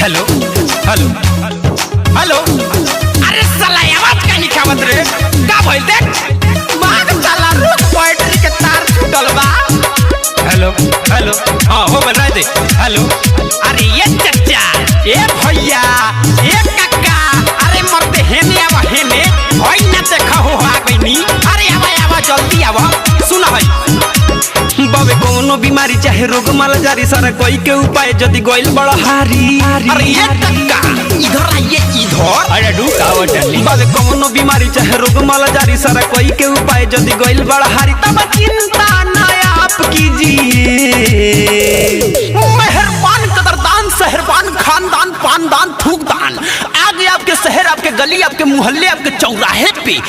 Hello hello hello. अरे साला आवाज का नहीं खावत रे, का भइल देख माग साला रोज बैटरी के तार टूटल बा। हेलो हेलो हां हो बन रहा दे। हेलो अरे ये चच्चा, ए भैया, ए काका, अरे मरते हेने आवा हेने होई ना देखा हो आ गईनी। अरे आवा आवा जल्दी आवा। सुना है बाबे कोनो बीमारी चाहे रोग माला जारी सारा कोई के उपाय जदी गोइल बड़ा हारी। अरे ये टक्का इधर आइए इधर। अरे ढुकाओ चली बाबे कोनो बीमारी चाहे रोग माला जारी सारा कोई के उपाय जदी गोइल बड़ा हारी तब चिंता ना आप कीजिए। मेहरबान कदरदान शहरबान खानदान पानदान थूकदान आगे आपके शहर आपके गली आपके मोहल्ले आपके चौराहे पे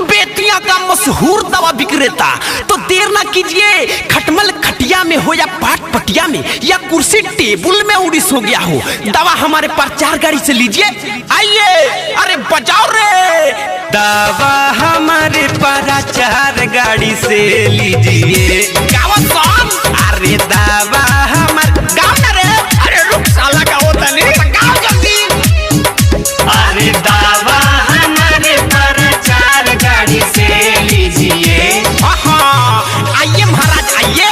बेतिया का मशहूर दवा विक्रेता। तो देर ना कीजिए, खटमल खटिया में हो या पाट पटिया में या कुर्सी टेबुल में उड़ीस हो गया हो, दवा हमारे प्रचार गाड़ी से लीजिए। आइए अरे बजाओ रे। दवा हमारे प्रचार गाड़ी से लीजिए। गावा कौन? अरे दवा हमारे गाँव ना रे। अरे रुक साला का होता नहीं, गाँव जल्दी। अरे दवा हमारे प्रचार गाड़ी से लीजिए। आइए महाराज आइए,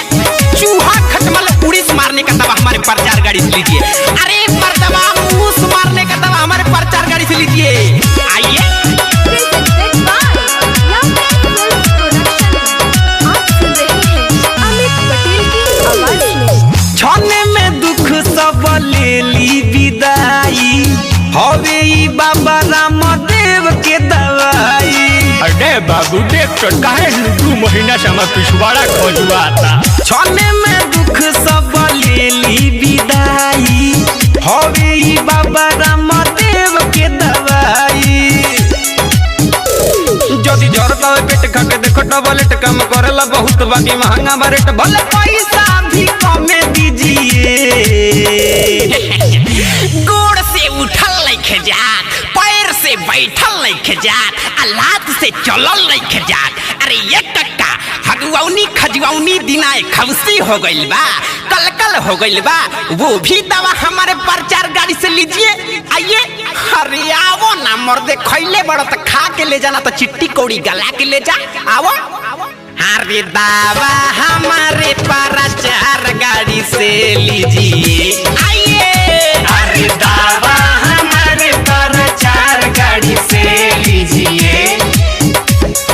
चूहा खटमल उड़ीस मारने का दवा हमारे प्रचार गाड़ी से लीजिए। अरे मर्दवा मूस मारने का दवा हमारे प्रचार गाड़ी से लीजिए। आइए छाने में दुख सब ले ली विदाई, हवे बाबा रामदेव के दवाई। अरे बाबू देख तो काहे 2 महीना से हमारा पिछवाड़ा खोजुआ था। छाने में दुख सब ले ली विदाई, हवे बाबा रामदेव के दवाई। जदी जरता है पेट खा के देखो टबलेट कम करेला बहुत बाकी महंगा बरेट भले पैसा भी कमे दीजिए। गोड़ से उठल नहीं जात, पैर से बैठल नहीं जात, लात से चलल नहीं जात। अरे ये टक्का हगुआउनी खजुआउनी दिनाए खवसी हो गइल बा, कलकल हो गइल बा, वो भी दवा हमारे प्रचार गाड़ी से लीजिए। आइए अरे आवो ना मर्दे, खैले बड़ा तो खा के ले जाना, तो चिट्टी कौड़ी गला के ले जा। आवो अरे दवा हमारे प्रचार गाड़ी से लीजिए। आइए अरे दवा हमारे प्रचार गाड़ी से लीजिए।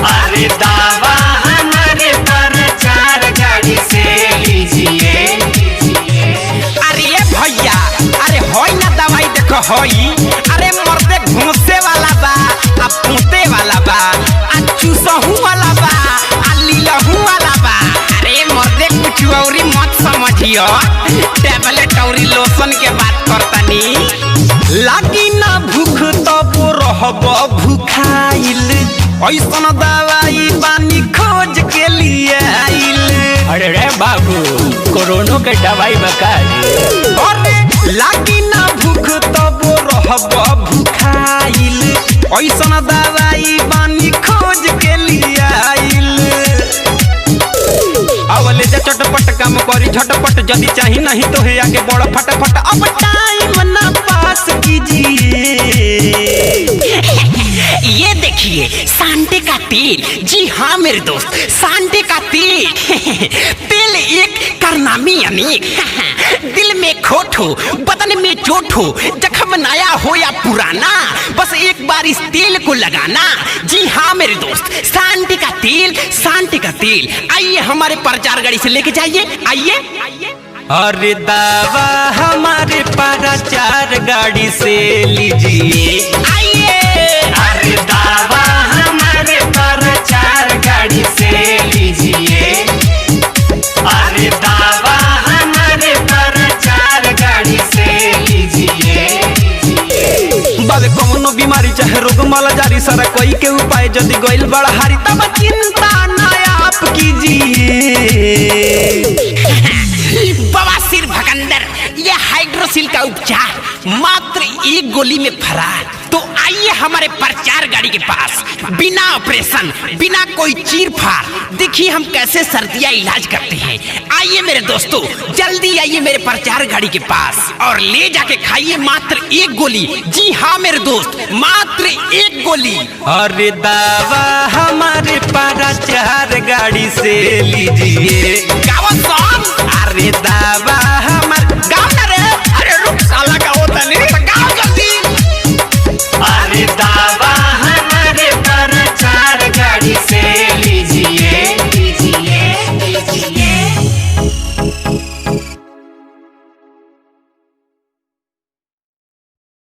अरे दवा हमारे प्रचार गाड़ी से लीजिए। अरे भैया अरे होई ना दवाई देखो होई। अरे मर्दे घूसे वाला बा, आ पूते वाला बा, आ चूसहू वाला बा, आ लीलहू वाला बा। अरे मर्दे कुछ औरी मत समझियो, टैबलेट औरी लोशन के बात करतनी। लागी ना भूख तब रहब भूखाइल, ऐसन दवाई बानी खोज के लिए आइल। अरे रे बाबू कोरोना के दवाई बका अरे लागी ना भूख तब रहब भूखाइल, ऐसन दवाई बानी खोज के लिए आइल। अवले जा चटपट काम करी झटपट, जदी चाही नहीं तो है आगे बड़ा फटाफट। अब टाइम ना पास कीजिए। ये देखिए सांडे का तेल। जी हाँ मेरे दोस्त, सांडे का तेल। तेल एक कारनामी अनेक। दिल में खोट हो, बदन में चोट हो, जख्म नया हो या पुराना, बस एक बार इस तेल को लगाना। जी हाँ मेरे दोस्त, सांडे का तेल, सांडे का तेल। आइए हमारे प्रचार गाड़ी से लेके जाइए। आइए अरे दवा हमारे प्रचार गाड़ी से लीजिए। आइए अरे दवा हमारे प्रचार गाड़ी से लीजिए। अरे दवा हमारे प्रचार गाड़ी से लीजिए। बाबे कोनो बीमारी चाहे रोग माला जारी सारा कोई के उपाय जदी गोइल बड़ा हारी तब चिंता ना आप कीजिए। बवासीर भगंदर, ये हाइड्रोसिल का उपचार मात्र एक गोली में फरार। तो आइए हमारे प्रचार गाड़ी के पास, बिना ऑपरेशन, बिना कोई चीर फाड़, देखिए हम कैसे सर्दियाँ इलाज करते हैं। आइए मेरे दोस्तों, जल्दी आइए मेरे प्रचार गाड़ी के पास और ले जाके खाइए मात्र एक गोली। जी हाँ मेरे दोस्त, मात्र एक गोली। अरे दावा हमारे प्रचार गाड़ी से लीजिए। गावा सॉन्ग। अरे दावा हमारे गावा